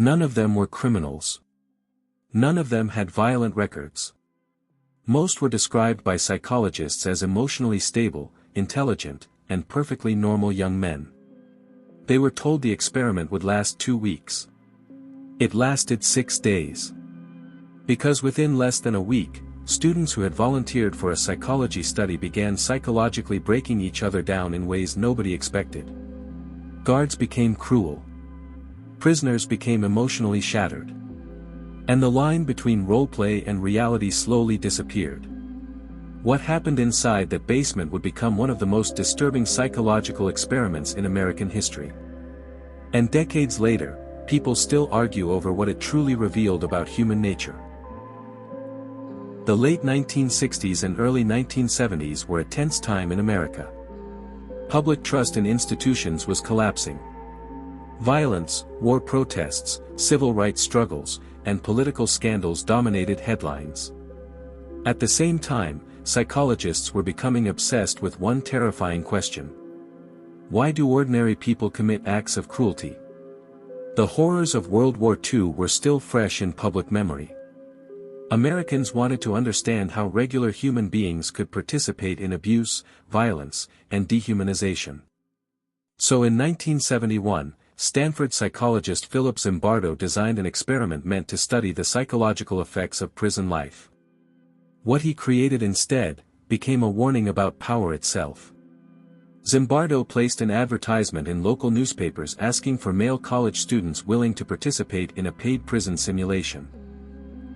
None of them were criminals. None of them had violent records. Most were described by psychologists as emotionally stable, intelligent, and perfectly normal young men. They were told the experiment would last 2 weeks. It lasted 6 days. Because within less than a week, students who had volunteered for a psychology study began psychologically breaking each other down in ways nobody expected. Guards became cruel. Prisoners became emotionally shattered. And the line between roleplay and reality slowly disappeared. What happened inside that basement would become one of the most disturbing psychological experiments in American history. And decades later, people still argue over what it truly revealed about human nature. The late 1960s and early 1970s were a tense time in America. Public trust in institutions was collapsing. Violence, war protests, civil rights struggles, and political scandals dominated headlines. At the same time, psychologists were becoming obsessed with one terrifying question. Why do ordinary people commit acts of cruelty? The horrors of World War II were still fresh in public memory. Americans wanted to understand how regular human beings could participate in abuse, violence, and dehumanization. So in 1971, Stanford psychologist Philip Zimbardo designed an experiment meant to study the psychological effects of prison life. What he created instead became a warning about power itself. Zimbardo placed an advertisement in local newspapers asking for male college students willing to participate in a paid prison simulation.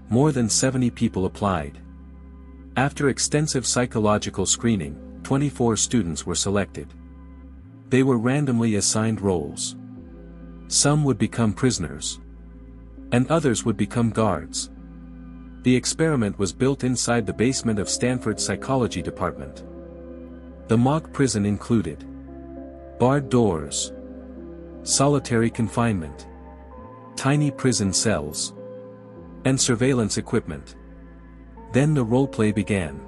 More than 70 people applied. After extensive psychological screening, 24 students were selected. They were randomly assigned roles. Some would become prisoners. And others would become guards. The experiment was built inside the basement of Stanford's psychology department. The mock prison included barred doors, solitary confinement, tiny prison cells, and surveillance equipment. Then the roleplay began.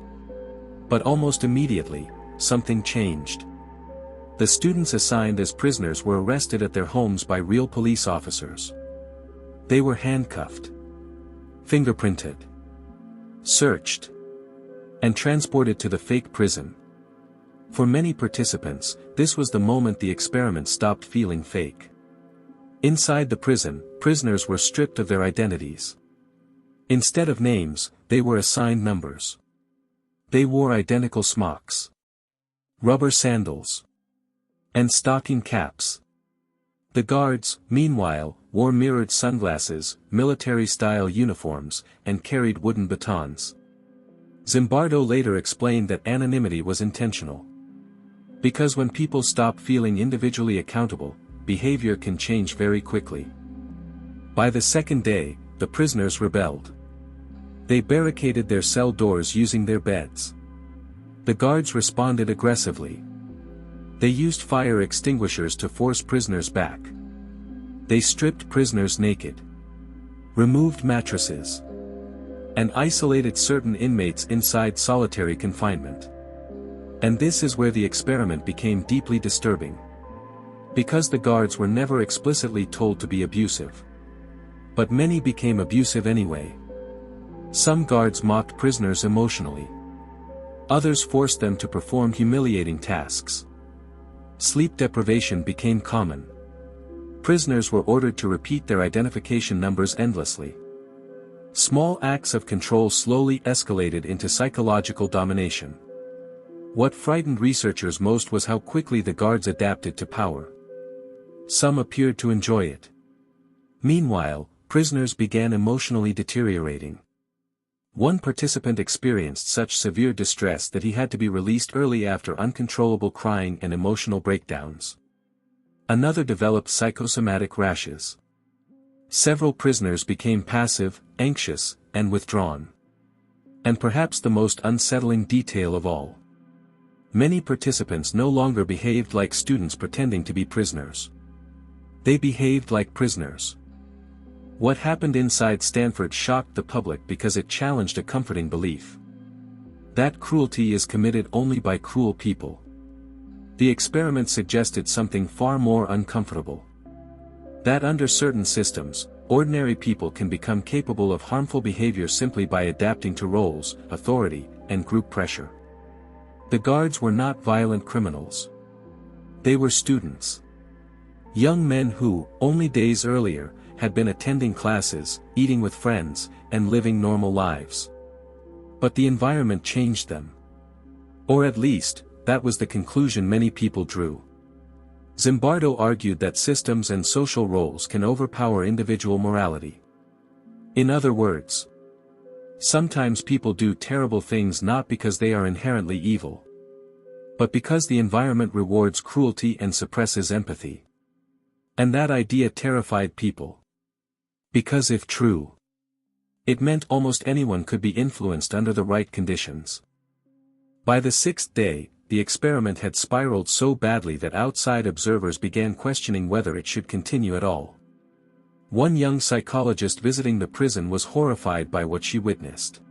But almost immediately, something changed. The students assigned as prisoners were arrested at their homes by real police officers. They were handcuffed, fingerprinted, searched, and transported to the fake prison. For many participants, this was the moment the experiment stopped feeling fake. Inside the prison, prisoners were stripped of their identities. Instead of names, they were assigned numbers. They wore identical smocks, rubber sandals, and stocking caps. The guards, meanwhile, wore mirrored sunglasses, military-style uniforms, and carried wooden batons. Zimbardo later explained that anonymity was intentional. Because when people stop feeling individually accountable, behavior can change very quickly. By the second day, the prisoners rebelled. They barricaded their cell doors using their beds. The guards responded aggressively. They used fire extinguishers to force prisoners back. They stripped prisoners naked, removed mattresses, and isolated certain inmates inside solitary confinement. And this is where the experiment became deeply disturbing. Because the guards were never explicitly told to be abusive. But many became abusive anyway. Some guards mocked prisoners emotionally. Others forced them to perform humiliating tasks. Sleep deprivation became common. Prisoners were ordered to repeat their identification numbers endlessly. Small acts of control slowly escalated into psychological domination. What frightened researchers most was how quickly the guards adapted to power. Some appeared to enjoy it. Meanwhile, prisoners began emotionally deteriorating. One participant experienced such severe distress that he had to be released early after uncontrollable crying and emotional breakdowns. Another developed psychosomatic rashes. Several prisoners became passive, anxious, and withdrawn. And perhaps the most unsettling detail of all. Many participants no longer behaved like students pretending to be prisoners. They behaved like prisoners. What happened inside Stanford shocked the public because it challenged a comforting belief. That cruelty is committed only by cruel people. The experiment suggested something far more uncomfortable. That under certain systems, ordinary people can become capable of harmful behavior simply by adapting to roles, authority, and group pressure. The guards were not violent criminals. They were students. Young men who, only days earlier, had been attending classes, eating with friends, and living normal lives. But the environment changed them. Or at least, that was the conclusion many people drew. Zimbardo argued that systems and social roles can overpower individual morality. In other words, sometimes people do terrible things not because they are inherently evil, but because the environment rewards cruelty and suppresses empathy. And that idea terrified people. Because if true, it meant almost anyone could be influenced under the right conditions. By the sixth day, the experiment had spiraled so badly that outside observers began questioning whether it should continue at all. One young psychologist visiting the prison was horrified by what she witnessed.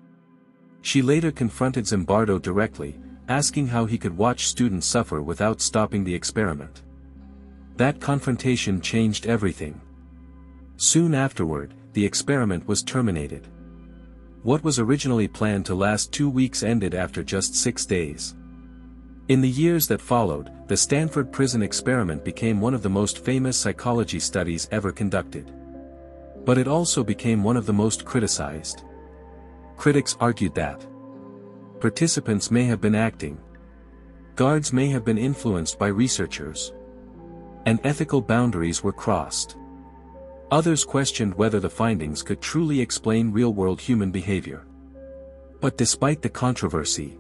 She later confronted Zimbardo directly, asking how he could watch students suffer without stopping the experiment. That confrontation changed everything. Soon afterward, the experiment was terminated. What was originally planned to last 2 weeks ended after just 6 days. In the years that followed, the Stanford Prison Experiment became one of the most famous psychology studies ever conducted. But it also became one of the most criticized. Critics argued that participants may have been acting. Guards may have been influenced by researchers. And ethical boundaries were crossed. Others questioned whether the findings could truly explain real-world human behavior. But despite the controversy,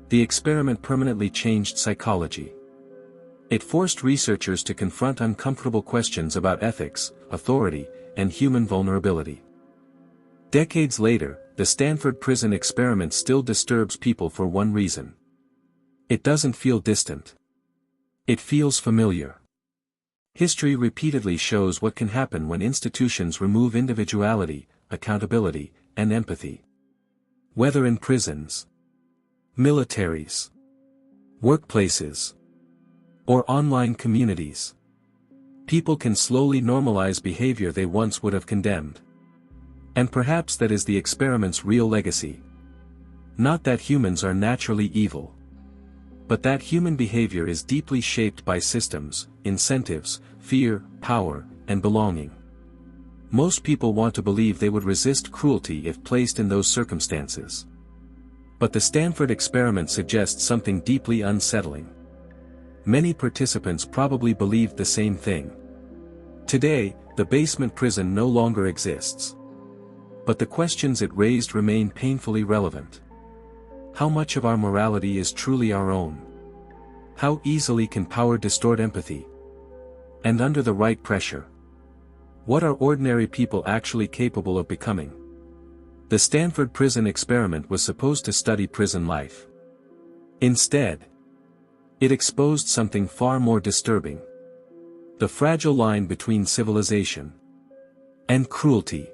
the experiment permanently changed psychology. It forced researchers to confront uncomfortable questions about ethics, authority, and human vulnerability. Decades later, the Stanford Prison Experiment still disturbs people for one reason. It doesn't feel distant. It feels familiar. History repeatedly shows what can happen when institutions remove individuality, accountability, and empathy. Whether in prisons, militaries, workplaces, or online communities, people can slowly normalize behavior they once would have condemned. And perhaps that is the experiment's real legacy. Not that humans are naturally evil, but that human behavior is deeply shaped by systems, incentives, fear, power, and belonging. Most people want to believe they would resist cruelty if placed in those circumstances. But the Stanford experiment suggests something deeply unsettling. Many participants probably believed the same thing. Today, the basement prison no longer exists. But the questions it raised remain painfully relevant. How much of our morality is truly our own? How easily can power distort empathy? And under the right pressure, what are ordinary people actually capable of becoming? The Stanford Prison Experiment was supposed to study prison life. Instead, it exposed something far more disturbing: the fragile line between civilization and cruelty.